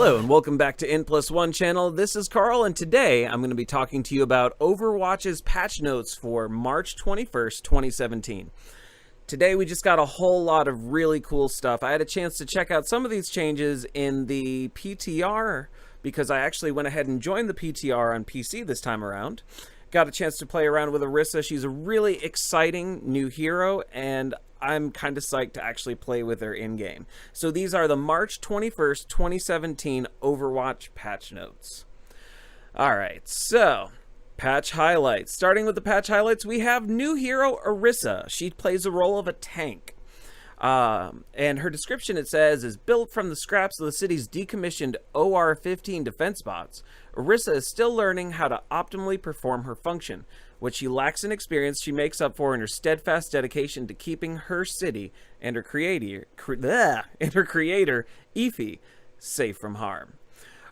Hello and welcome back to intplusone channel. This is Carl and today I'm going to be talking to you about Overwatch's patch notes for March 21st, 2017. Today we just got a whole lot of really cool stuff. I had a chance to check out some of these changes in the PTR because I actually went ahead and joined the PTR on PC this time around. Got a chance to play around with Orisa. She's a really exciting new hero and I'm kind of psyched to actually play with her in-game. So these are the March 21st, 2017 Overwatch patch notes. Alright, so patch highlights. Starting with the patch highlights, we have new hero Orisa. She plays the role of a tank. And her description, it says, is built from the scraps of the city's decommissioned OR-15 defense bots. Orisa is still learning how to optimally perform her function. What she lacks in experience, she makes up for in her steadfast dedication to keeping her city and her creator, Efi, safe from harm.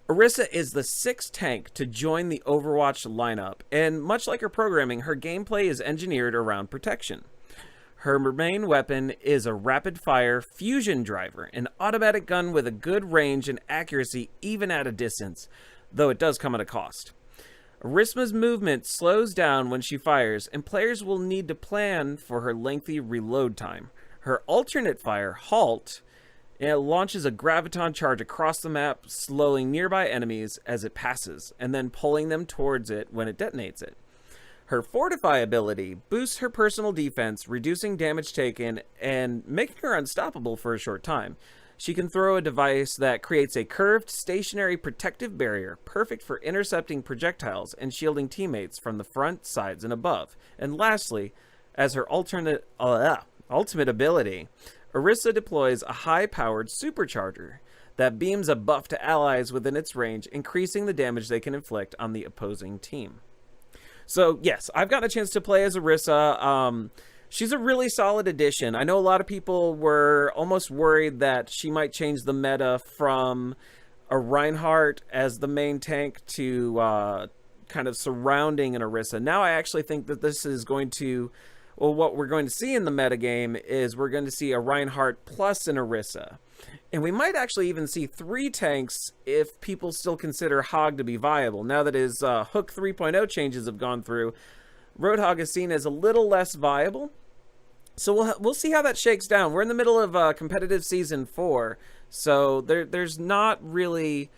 Orisa is the sixth tank to join the Overwatch lineup, and much like her programming, her gameplay is engineered around protection. Her main weapon is a rapid-fire fusion driver, an automatic gun with a good range and accuracy even at a distance, though it does come at a cost. Orisa's movement slows down when she fires, and players will need to plan for her lengthy reload time. Her alternate fire, Halt, launches a graviton charge across the map, slowing nearby enemies as it passes, and then pulling them towards it when it detonates it. Her Fortify ability boosts her personal defense, reducing damage taken and making her unstoppable for a short time. She can throw a device that creates a curved, stationary protective barrier, perfect for intercepting projectiles and shielding teammates from the front, sides, and above. And lastly, as her ultimate ability, Orisa deploys a high-powered supercharger that beams a buff to allies within its range, increasing the damage they can inflict on the opposing team. So, yes, I've gotten a chance to play as Orisa. She's a really solid addition. I know a lot of people were almost worried that she might change the meta from a Reinhardt as the main tank to kind of surrounding an Orisa. Now I actually think that this is going to... Well, what we're going to see in the metagame is we're going to see a Reinhardt plus an Orisa. And we might actually even see three tanks if people still consider Hog to be viable. Now that his Hook 3.0 changes have gone through, Roadhog is seen as a little less viable. So we'll see how that shakes down. We're in the middle of competitive Season 4, so there's not really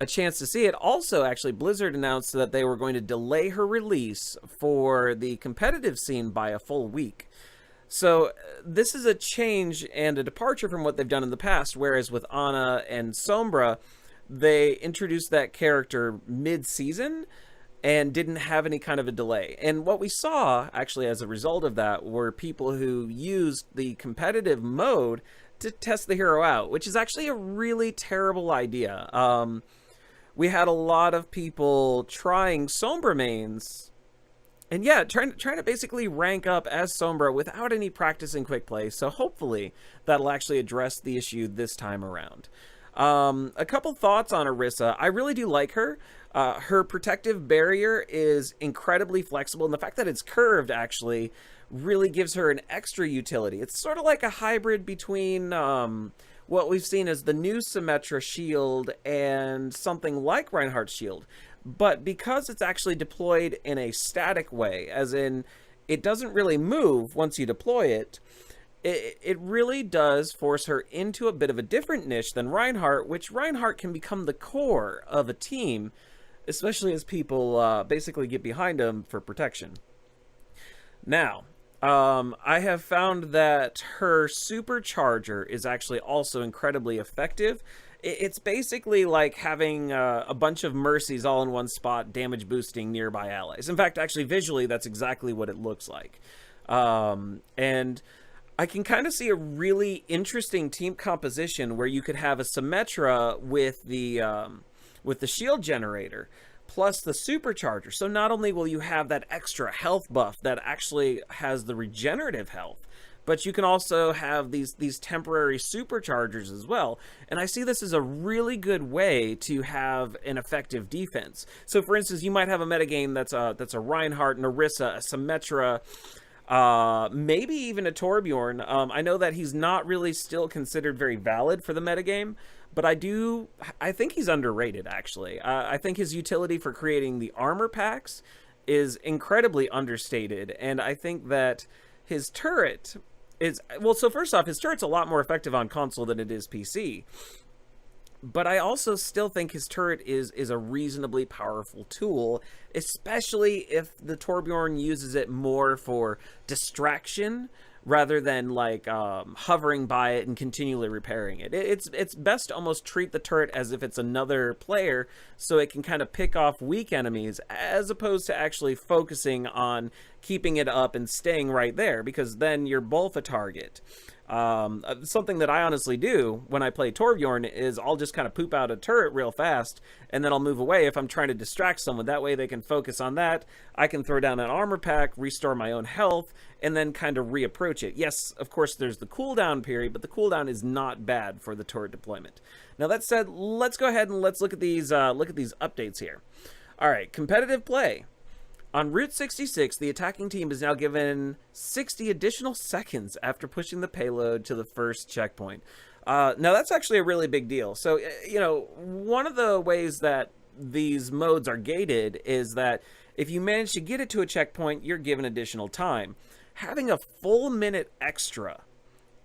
a chance to see it. Also, actually, Blizzard announced that they were going to delay her release for the competitive scene by a full week. So this is a change and a departure from what they've done in the past, whereas with Ana and Sombra, they introduced that character mid-season and didn't have any kind of a delay. And what we saw, actually, as a result of that, were people who used the competitive mode to test the hero out, which is actually a really terrible idea. We had a lot of people trying Sombra mains, and yeah, trying to basically rank up as Sombra without any practice in quick play, so hopefully that'll actually address the issue this time around. A couple thoughts on Orisa. I really do like her. Her protective barrier is incredibly flexible, and the fact that it's curved actually really gives her an extra utility. It's sort of like a hybrid between what we've seen as the new Symmetra shield and something like Reinhardt's shield. But because it's actually deployed in a static way, as in it doesn't really move once you deploy it, it really does force her into a bit of a different niche than Reinhardt, which Reinhardt can become the core of a team, especially as people basically get behind him for protection. Now, I have found that her supercharger is actually also incredibly effective. It's basically like having a bunch of mercies all in one spot, damage boosting nearby allies. In fact, actually visually, that's exactly what it looks like. And I can kind of see a really interesting team composition where you could have a Symmetra with the shield generator plus the supercharger. So not only will you have that extra health buff that actually has the regenerative health, but you can also have these temporary superchargers as well. And I see this as a really good way to have an effective defense. So for instance, you might have a metagame that's a Reinhardt, an Orisa, a Symmetra, Maybe even a Torbjorn. I know that he's not really still considered very valid for the metagame, but I think he's underrated, actually. I think his utility for creating the armor packs is incredibly understated, and I think that his turret is, well, so first off, his turret's a lot more effective on console than it is PC. But I also still think his turret is a reasonably powerful tool, especially if the Torbjorn uses it more for distraction rather than like hovering by it and continually repairing it. It's best to almost treat the turret as if it's another player, so it can kind of pick off weak enemies, as opposed to actually focusing on keeping it up and staying right there, because then you're both a target. Something that I honestly do when I play Torbjorn is I'll just kind of poop out a turret real fast, and then I'll move away if I'm trying to distract someone. That way they can focus on that. I can throw down an armor pack, restore my own health, and then kind of reapproach it. Yes, of course, there's the cooldown period, but the cooldown is not bad for the turret deployment. Now, that said, let's go ahead and let's look at these updates here. All right, competitive play. On Route 66, the attacking team is now given 60 additional seconds after pushing the payload to the first checkpoint. Now, that's actually a really big deal. So, you know, one of the ways that these modes are gated is that if you manage to get it to a checkpoint, you're given additional time. Having a full minute extra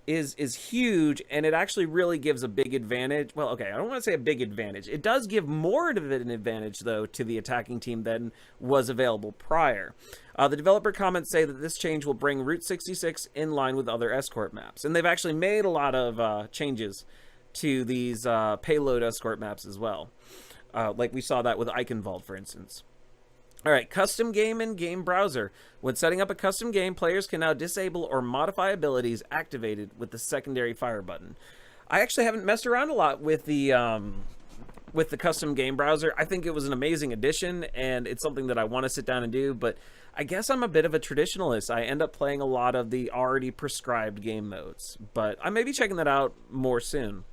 is huge, and it actually really gives a big advantage. Well, okay, I don't want to say a big advantage. It does give more of an advantage, though, to the attacking team than was available prior. The developer comments say that this change will bring Route 66 in line with other escort maps, and they've actually made a lot of changes to these payload escort maps as well. Like we saw that with Eichenwald, for instance. All right, custom game and game browser. When setting up a custom game, players can now disable or modify abilities activated with the secondary fire button. I actually haven't messed around a lot with the custom game browser. I think it was an amazing addition, and it's something that I want to sit down and do, but I guess I'm a bit of a traditionalist. I end up playing a lot of the already prescribed game modes, but I may be checking that out more soon. All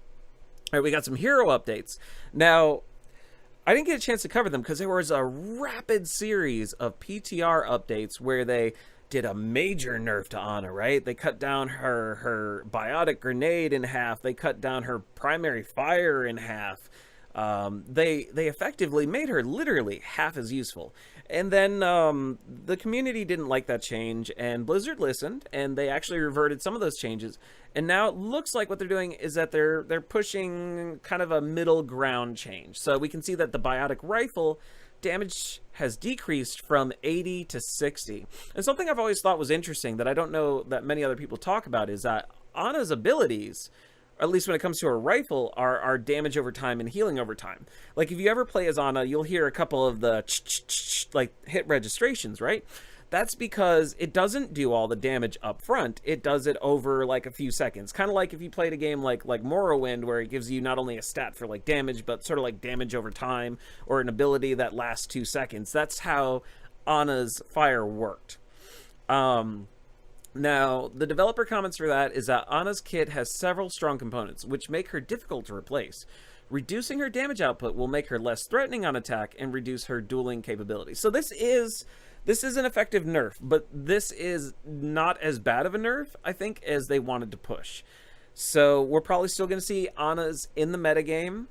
right, we got some hero updates. Now, I didn't get a chance to cover them because there was a rapid series of PTR updates where they did a major nerf to Ana, right? They cut down her biotic grenade in half. They cut down her primary fire in half. They effectively made her literally half as useful. And then the community didn't like that change, and Blizzard listened, and they actually reverted some of those changes. And now it looks like what they're doing is that they're pushing kind of a middle ground change. So we can see that the biotic rifle damage has decreased from 80 to 60. And something I've always thought was interesting that I don't know that many other people talk about is that Ana's abilities, at least when it comes to her rifle, are damage over time and healing over time. Like, if you ever play as Ana, you'll hear a couple of the like hit registrations, right? That's because it doesn't do all the damage up front. It does it over like a few seconds. Kind of like if you played a game like Morrowind, where it gives you not only a stat for like damage, but sort of like damage over time, or an ability that lasts 2 seconds. That's how Ana's fire worked. Now, the developer comments for that is that Ana's kit has several strong components, which make her difficult to replace. Reducing her damage output will make her less threatening on attack and reduce her dueling capability. So this is an effective nerf, but this is not as bad of a nerf, I think, as they wanted to push. So we're probably still going to see Ana's in the metagame,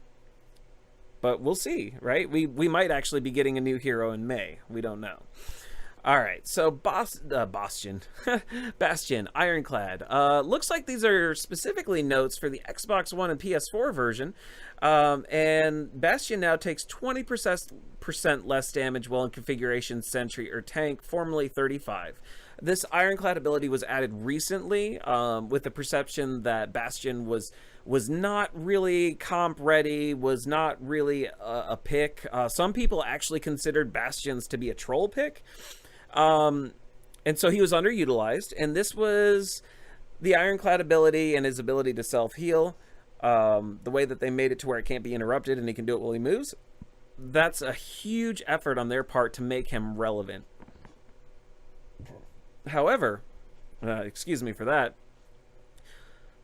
but we'll see, right? We might actually be getting a new hero in May. We don't know. All right, so Bastion, Ironclad. Looks like these are specifically notes for the Xbox One and PS4 version. And Bastion now takes 20% less damage while in configuration Sentry or Tank, formerly 35. This Ironclad ability was added recently with the perception that Bastion was not really comp ready, was not really a pick. Some people actually considered Bastions to be a troll pick. And so he was underutilized, and this was the Ironclad ability and his ability to self-heal. The way that they made it to where it can't be interrupted and he can do it while he moves. That's a huge effort on their part to make him relevant. However, excuse me for that,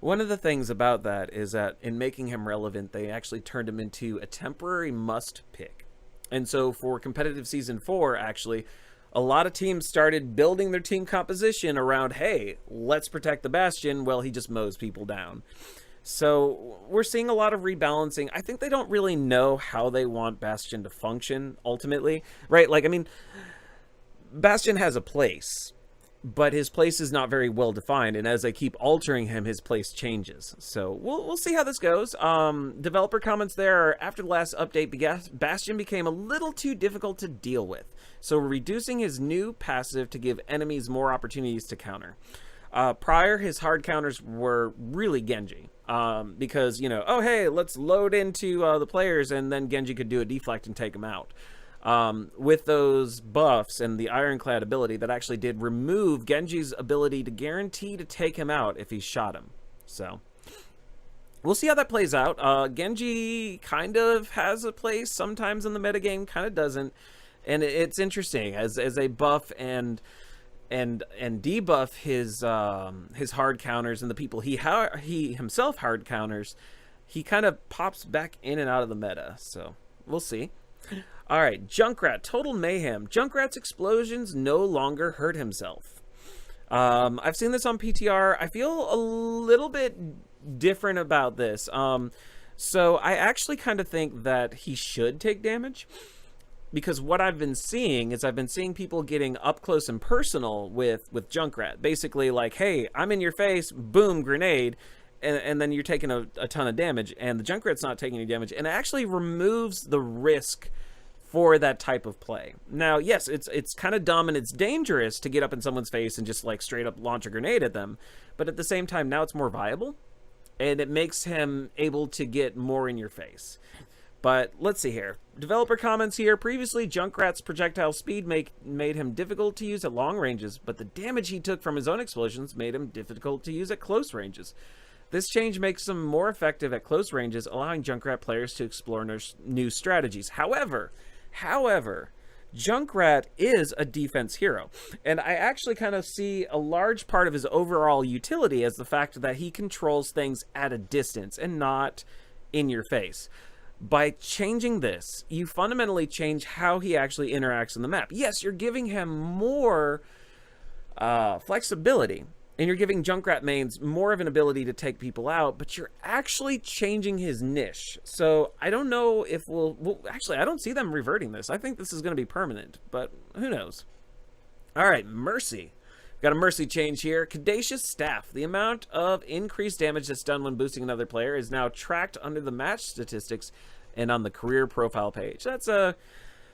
one of the things about that is that in making him relevant, they actually turned him into a temporary must pick. And so for competitive season 4, actually, a lot of teams started building their team composition around, hey, let's protect the Bastion. Well, he just mows people down. So we're seeing a lot of rebalancing. I think they don't really know how they want Bastion to function ultimately, right? Like, I mean, Bastion has a place, but his place is not very well defined, and as they keep altering him, his place changes. So we'll see how this goes. Developer comments there: after the last update, Bastion became a little too difficult to deal with, so we're reducing his new passive to give enemies more opportunities to counter. Prior, his hard counters were really Genji. Because, you know, oh, hey, let's load into the players, and then Genji could do a deflect and take him out. With those buffs and the Ironclad ability, that actually did remove Genji's ability to guarantee to take him out if he shot him. So we'll see how that plays out. Genji kind of has a place sometimes in the metagame, kind of doesn't. And it's interesting as they buff and debuff his hard counters and the people he himself hard counters, he kind of pops back in and out of the meta. So we'll see. All right, Junkrat, total mayhem. Junkrat's explosions no longer hurt himself. I've seen this on PTR. I feel a little bit different about this. So I actually kind of think that he should take damage. Because what I've been seeing is people getting up close and personal with Junkrat. Basically like, hey, I'm in your face, boom, grenade, and then you're taking a ton of damage, and the Junkrat's not taking any damage, and it actually removes the risk for that type of play. Now, yes, it's kind of dumb and it's dangerous to get up in someone's face and just like straight up launch a grenade at them, but at the same time, now it's more viable, and it makes him able to get more in your face. But let's see here. Developer comments here. Previously, Junkrat's projectile speed made him difficult to use at long ranges, but the damage he took from his own explosions made him difficult to use at close ranges. This change makes him more effective at close ranges, allowing Junkrat players to explore new strategies. However, Junkrat is a defense hero, and I actually kind of see a large part of his overall utility as the fact that he controls things at a distance and not in your face. By changing this, you fundamentally change how he actually interacts on the map. Yes, you're giving him more flexibility, and you're giving Junkrat mains more of an ability to take people out, but you're actually changing his niche. So I don't know if actually, I don't see them reverting this. I think this is going to be permanent, but who knows? All right, Mercy. Got a Mercy change here. Caduceus Staff. The amount of increased damage that's done when boosting another player is now tracked under the match statistics and on the career profile page. That's a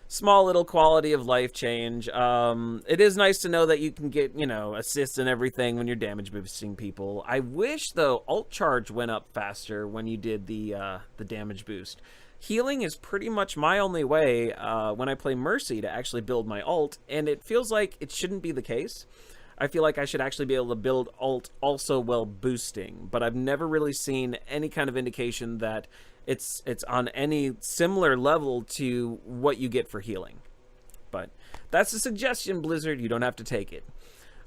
small little quality of life change. It is nice to know that you can get, you know, assists and everything when you're damage boosting people. I wish, though, ult charge went up faster when you did the damage boost. Healing is pretty much my only way when I play Mercy to actually build my ult, and it feels like it shouldn't be the case. I feel like I should actually be able to build ult also while boosting, but I've never really seen any kind of indication that it's on any similar level to what you get for healing. But that's a suggestion, Blizzard. You don't have to take it.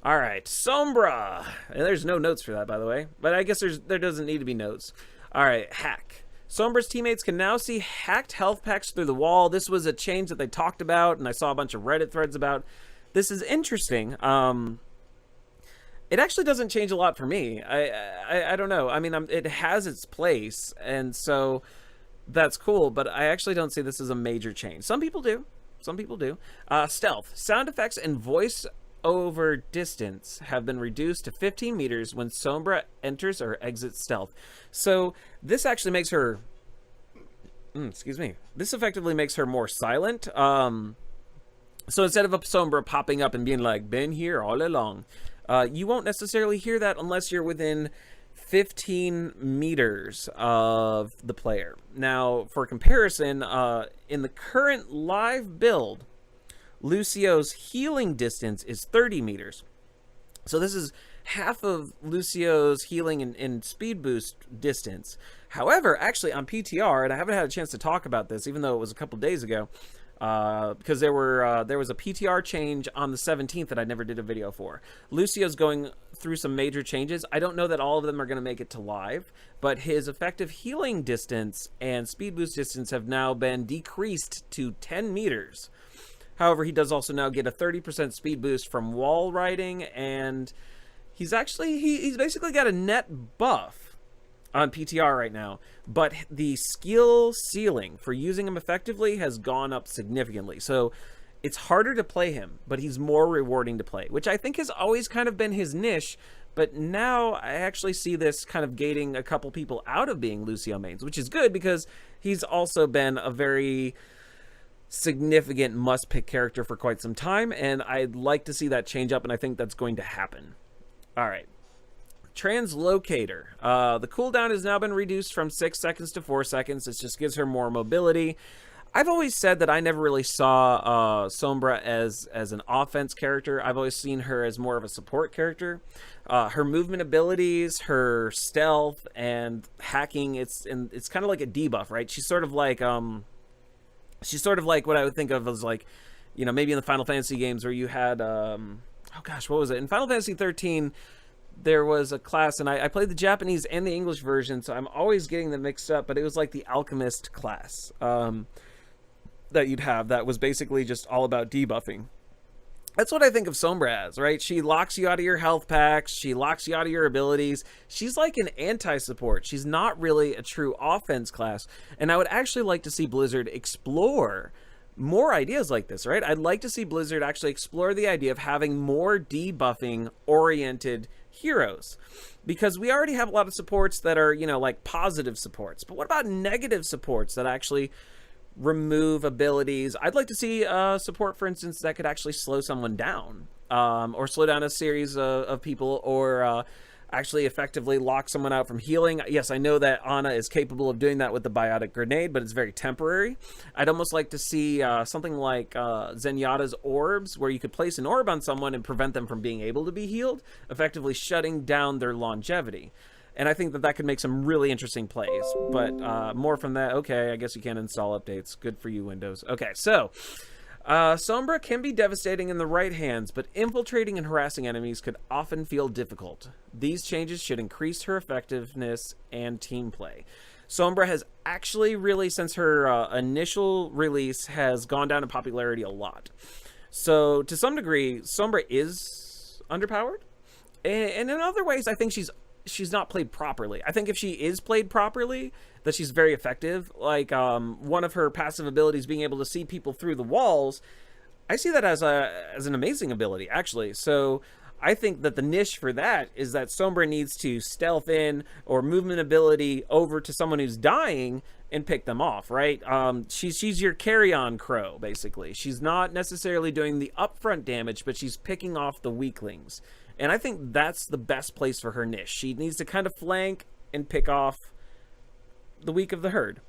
All right, Sombra. And there's no notes for that, by the way, but I guess there doesn't need to be notes. All right, Hack. Sombra's teammates can now see hacked health packs through the wall. This was a change that they talked about, and I saw a bunch of Reddit threads about. This is interesting. It actually doesn't change a lot for me. I don't know. I mean, it has its place, and so that's cool, but I actually don't see this as a major change. Some people do. Some people do. Stealth. Sound effects and voice over distance have been reduced to 15 meters when Sombra enters or exits stealth. So this actually makes her... excuse me. This effectively makes her more silent. So instead of a Sombra popping up and being like, been here all along... you won't necessarily hear that unless you're within 15 meters of the player. Now, for comparison, in the current live build, Lucio's healing distance is 30 meters. So this is half of Lucio's healing and speed boost distance. However, actually on PTR, and I haven't had a chance to talk about this, even though it was a couple days ago, because there was a PTR change on the 17th that I never did a video for. Lucio's going through some major changes. I don't know that all of them are going to make it to live, but his effective healing distance and speed boost distance have now been decreased to 10 meters. However, he does also now get a 30% speed boost from wall riding, and he's basically got a net buff on PTR right now, but the skill ceiling for using him effectively has gone up significantly. So it's harder to play him, but he's more rewarding to play, which I think has always kind of been his niche. But now I actually see this kind of gating a couple people out of being Lucio mains, which is good because he's also been a very significant must-pick character for quite some time, and I'd like to see that change up, and I think that's going to happen. All right. Translocator. The cooldown has now been reduced from 6 seconds to 4 seconds. This just gives her more mobility. I've always said that I never really saw Sombra as an offense character. I've always seen her as more of a support character. Her movement abilities, her stealth, and hacking, it's kind of like a debuff, right? She's sort of like what I would think of as like, you know, maybe in the Final Fantasy games where you had, oh gosh, what was it? In Final Fantasy 13, there was a class, and I played the Japanese and the English version, so I'm always getting them mixed up, but it was like the Alchemist class that you'd have that was basically just all about debuffing. That's what I think of Sombra as, right? She locks you out of your health packs. She locks you out of your abilities. She's like an anti-support. She's not really a true offense class. And I would actually like to see Blizzard explore more ideas like this, right? I'd like to see Blizzard actually explore the idea of having more debuffing-oriented heroes. Because we already have a lot of supports that are, you know, like positive supports. But what about negative supports that actually remove abilities? I'd like to see support, for instance, that could actually slow someone down, or slow down a series of people, or actually effectively lock someone out from healing. Yes, I know that Ana is capable of doing that with the biotic grenade, but it's very temporary. I'd almost like to see something like Zenyatta's orbs, where you could place an orb on someone and prevent them from being able to be healed, effectively shutting down their longevity. And I think that could make some really interesting plays. But more from that. Okay, I guess you can't install updates. Good for you, Windows. Okay, so Sombra can be devastating in the right hands, but infiltrating and harassing enemies could often feel difficult. These changes should increase her effectiveness and team play. Sombra has actually really, since her initial release, has gone down in popularity a lot. So to some degree, Sombra is underpowered. And in other ways, I think she's not played properly. I think if she is played properly, that she's very effective. Like one of her passive abilities, being able to see people through the walls, I see that as an amazing ability, actually. So I think that the niche for that is that Sombra needs to stealth in or movement ability over to someone who's dying and pick them off, right? She's your carry-on crow, basically. She's not necessarily doing the upfront damage, but she's picking off the weaklings. And I think that's the best place for her niche. She needs to kind of flank and pick off the weak of the herd.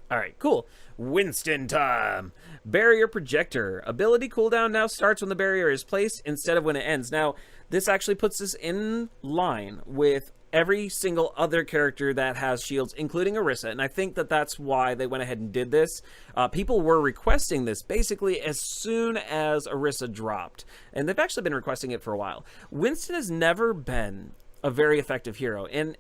All right, cool. Winston time. Barrier projector. Ability cooldown now starts when the barrier is placed instead of when it ends. Now, this actually puts us in line with every single other character that has shields, including Orisa, and I think that that's why they went ahead and did this. People were requesting this basically as soon as Orisa dropped, and they've actually been requesting it for a while. Winston has never been a very effective hero, and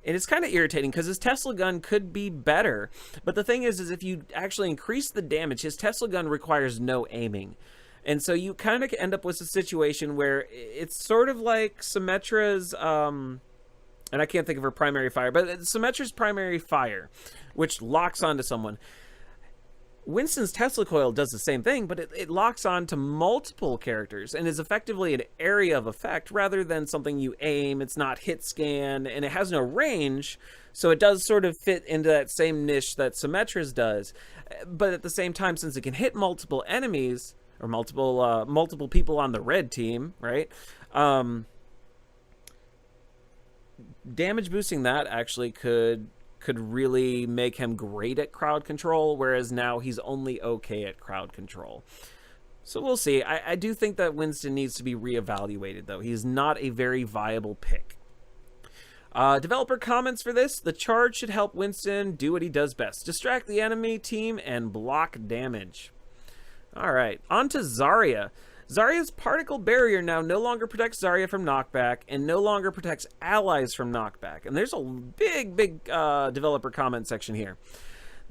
it's kind of irritating because his Tesla gun could be better, but the thing is if you actually increase the damage, his Tesla gun requires no aiming. And so you kind of end up with a situation where it's sort of like Symmetra's, and I can't think of her primary fire, but Symmetra's primary fire, which locks onto someone. Winston's Tesla coil does the same thing, but it locks on to multiple characters and is effectively an area of effect rather than something you aim. It's not hit scan, and it has no range, so it does sort of fit into that same niche that Symmetra's does. But at the same time, since it can hit multiple enemies, or multiple people on the red team, right? Damage boosting that actually could really make him great at crowd control, whereas now he's only okay at crowd control. So we'll see. I do think that Winston needs to be reevaluated, though. He's not a very viable pick. Developer comments for this. The charge should help Winston do what he does best. Distract the enemy team and block damage. All right, on to Zarya. Zarya's particle barrier now no longer protects Zarya from knockback and no longer protects allies from knockback. And there's a big developer comment section here.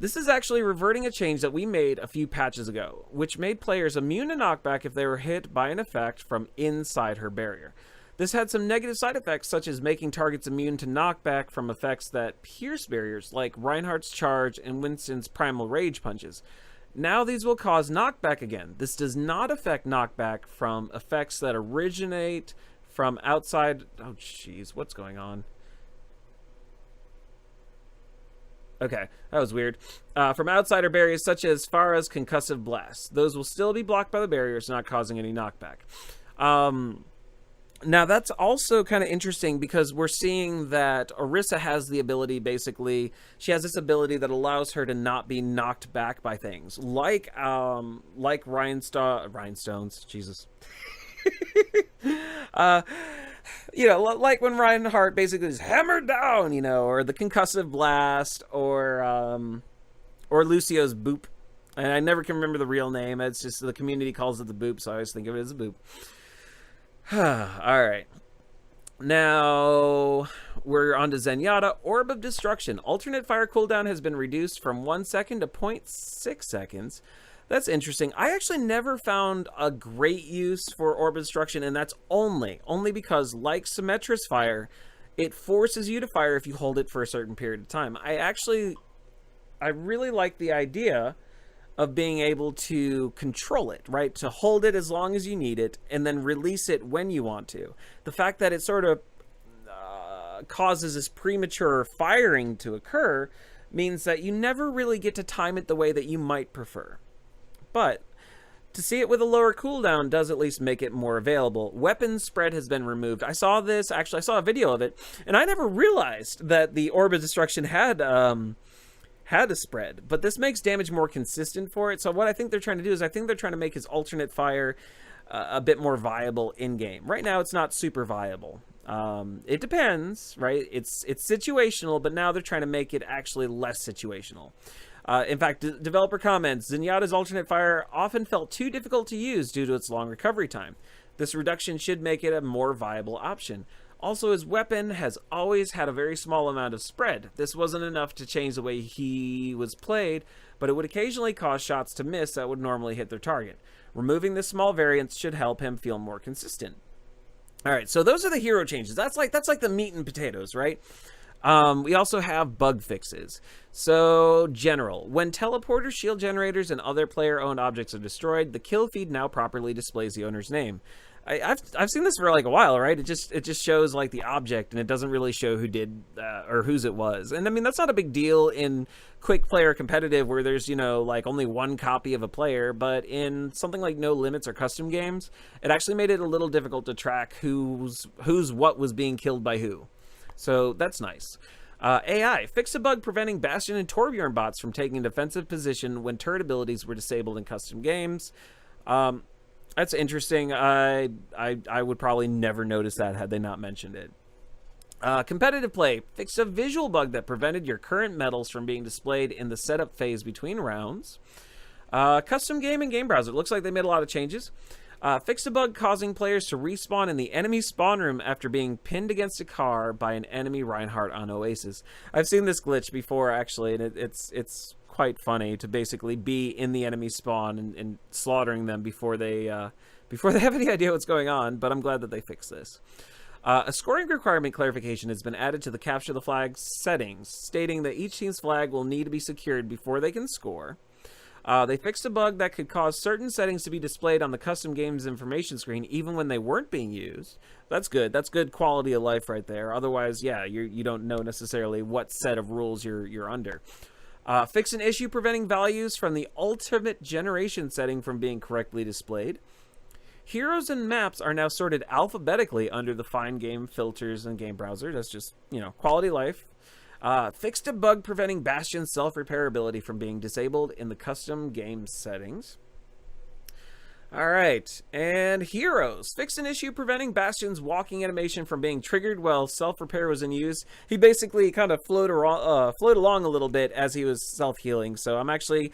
This is actually reverting a change that we made a few patches ago, which made players immune to knockback if they were hit by an effect from inside her barrier. This had some negative side effects, such as making targets immune to knockback from effects that pierce barriers, like Reinhardt's charge and Winston's primal rage punches. Now these will cause knockback again. This does not affect knockback from effects that originate from outside... Oh, jeez, what's going on? Okay, that was weird. From outsider barriers such as Farah's concussive blast. Those will still be blocked by the barriers, not causing any knockback. Now, that's also kind of interesting because we're seeing that Orisa has the ability, basically, she has this ability that allows her to not be knocked back by things. Like rhinestones, Jesus. You know, like when Reinhardt basically is hammered down, you know, or the concussive blast, or Lucio's boop. And I never can remember the real name. It's just the community calls it the boop, so I always think of it as a boop. All right. Now we're on to Zenyatta. Orb of Destruction. Alternate fire cooldown has been reduced from 1 second to 0.6 seconds. That's interesting. I actually never found a great use for Orb of Destruction, and that's only because, like Symmetra's fire, it forces you to fire if you hold it for a certain period of time. I really like the idea of being able to control it, right? To hold it as long as you need it, and then release it when you want to. The fact that it sort of causes this premature firing to occur means that you never really get to time it the way that you might prefer. But to see it with a lower cooldown does at least make it more available. Weapon spread has been removed. I saw this, actually I saw a video of it, and I never realized that the Orb of Destruction had a spread, but this makes damage more consistent for it. So what I think they're trying to do is I think they're trying to make his alternate fire a bit more viable in-game. Right now it's not super viable. It depends, right? It's situational, but now they're trying to make it actually less situational. In fact, developer comments, Zenyatta's alternate fire often felt too difficult to use due to its long recovery time. This reduction should make it a more viable option. Also, his weapon has always had a very small amount of spread. This wasn't enough to change the way he was played, but it would occasionally cause shots to miss that would normally hit their target. Removing this small variance should help him feel more consistent. All right, so those are the hero changes. That's like the meat and potatoes, right? We also have bug fixes. So, general. When teleporters, shield generators, and other player-owned objects are destroyed, the kill feed now properly displays the owner's name. I've seen this for like a while, right? It just shows like the object, and it doesn't really show who did or whose it was. And I mean, that's not a big deal in quick player competitive where there's, you know, like only one copy of a player, but in something like No Limits or custom games, it actually made it a little difficult to track who's what was being killed by who. So that's nice. AI fixed a bug preventing Bastion and Torbjorn bots from taking a defensive position when turret abilities were disabled in custom games. That's interesting. I would probably never notice that had they not mentioned it. Competitive play fixed a visual bug that prevented your current medals from being displayed in the setup phase between rounds. Custom game and game browser. Looks like they made a lot of changes. Fixed a bug causing players to respawn in the enemy spawn room after being pinned against a car by an enemy Reinhardt on Oasis. I've seen this glitch before, actually, and it's quite funny to basically be in the enemy spawn and slaughtering them before they have any idea what's going on, but I'm glad that they fixed this. A scoring requirement clarification has been added to the capture the flag settings, stating that each team's flag will need to be secured before they can score. They fixed a bug that could cause certain settings to be displayed on the custom game's information screen even when they weren't being used. That's good. That's good quality of life right there. Otherwise, yeah, you don't know necessarily what set of rules you're under. Fix an issue preventing values from the ultimate generation setting from being correctly displayed. Heroes and maps are now sorted alphabetically under the Find Game filters and game browser. That's just, you know, quality life. Fixed a bug preventing Bastion's self-repair ability from being disabled in the custom game settings. Alright, and Heroes. Fixed an issue preventing Bastion's walking animation from being triggered while self-repair was in use. He basically kind of float along a little bit as he was self-healing, so I'm actually...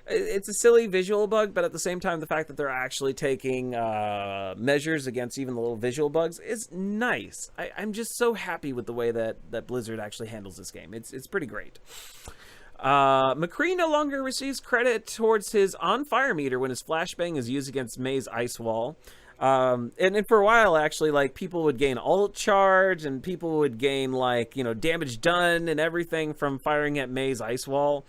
It's a silly visual bug, but at the same time, the fact that they're actually taking measures against even the little visual bugs is nice. I'm just so happy with the way that Blizzard actually handles this game. It's pretty great. McCree no longer receives credit towards his on-fire meter when his flashbang is used against May's ice wall. And for a while, actually, like, people would gain ult charge, and people would gain, like, you know, damage done and everything from firing at May's ice wall.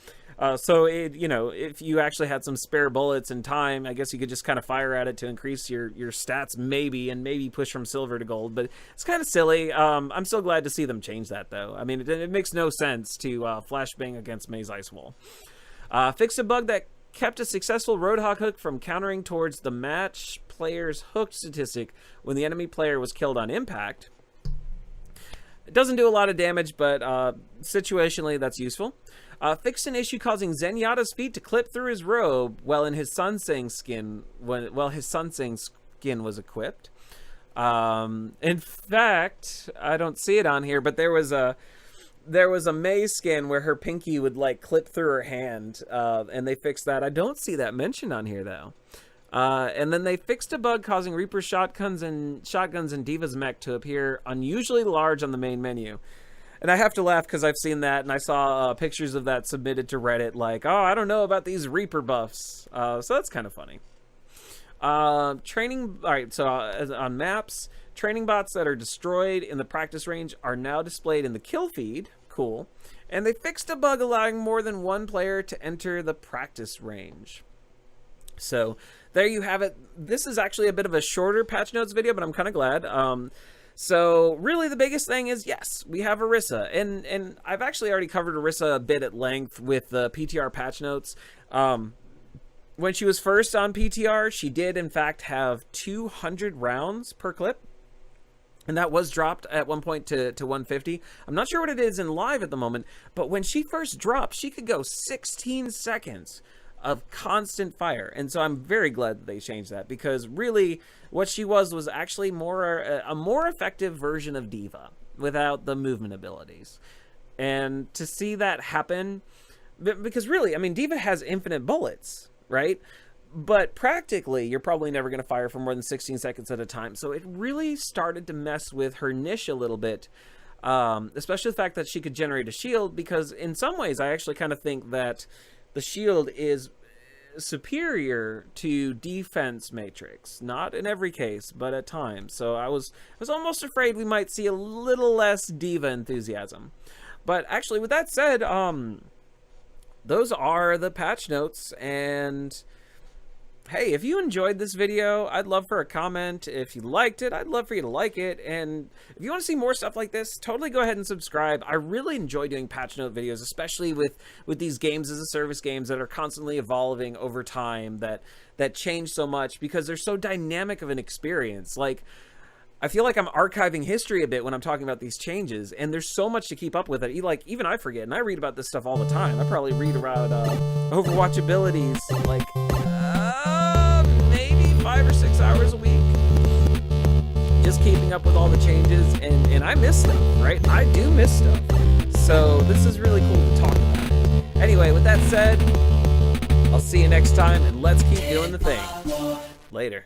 So, you know, if you actually had some spare bullets and time, I guess you could just kind of fire at it to increase your stats, maybe, and maybe push from silver to gold. But it's kind of silly. I'm so glad to see them change that, though. I mean, it makes no sense to flashbang against May's ice wall. Fixed a bug that kept a successful Roadhog hook from countering towards the match player's hook statistic when the enemy player was killed on impact. It doesn't do a lot of damage, but situationally that's useful. Fixed an issue causing Zenyatta's feet to clip through his robe while his Sunsang skin was equipped. In fact, I don't see it on here, but there was a Mei skin where her pinky would, like, clip through her hand, and they fixed that. I don't see that mentioned on here, though. And then they fixed a bug causing Reaper shotguns and D.Va's mech to appear unusually large on the main menu. And I have to laugh because I've seen that, and I saw pictures of that submitted to Reddit, like, oh, I don't know about these Reaper buffs. So that's kind of funny. Training, all right, so on maps, training bots that are destroyed in the practice range are now displayed in the kill feed. Cool. And they fixed a bug allowing more than one player to enter the practice range. So there you have it. This is actually a bit of a shorter patch notes video, but I'm kind of glad. So really the biggest thing is, yes, we have Orisa. And I've actually already covered Orisa a bit at length with the PTR patch notes. When she was first on PTR, she did in fact have 200 rounds per clip. And that was dropped at one point to 150. I'm not sure what it is in live at the moment, but when she first dropped, she could go 16 seconds of constant fire. And so I'm very glad that they changed that, because really what she was actually a more effective version of D.Va without the movement abilities. And to see that happen, because really, I mean, D.Va has infinite bullets, right? But practically, you're probably never going to fire for more than 16 seconds at a time. So it really started to mess with her niche a little bit, especially the fact that she could generate a shield, because in some ways, I actually kind of think that the shield is superior to defense matrix. Not in every case, but at times. So I was almost afraid we might see a little less D.Va enthusiasm. But actually, with that said, those are the patch notes, and hey, if you enjoyed this video, I'd love for a comment. If you liked it, I'd love for you to like it. And if you want to see more stuff like this, totally go ahead and subscribe. I really enjoy doing patch note videos, especially with these games as a service games that are constantly evolving over time, that change so much because they're so dynamic of an experience. Like, I feel like I'm archiving history a bit when I'm talking about these changes, and there's so much to keep up with it. Like, even I forget, and I read about this stuff all the time. I probably read about Overwatch abilities, like, maybe 5 or 6 hours a week, just keeping up with all the changes, and I miss stuff, right? I do miss stuff. So this is really cool to talk about. Anyway, with that said, I'll see you next time, and let's keep doing the thing. Later.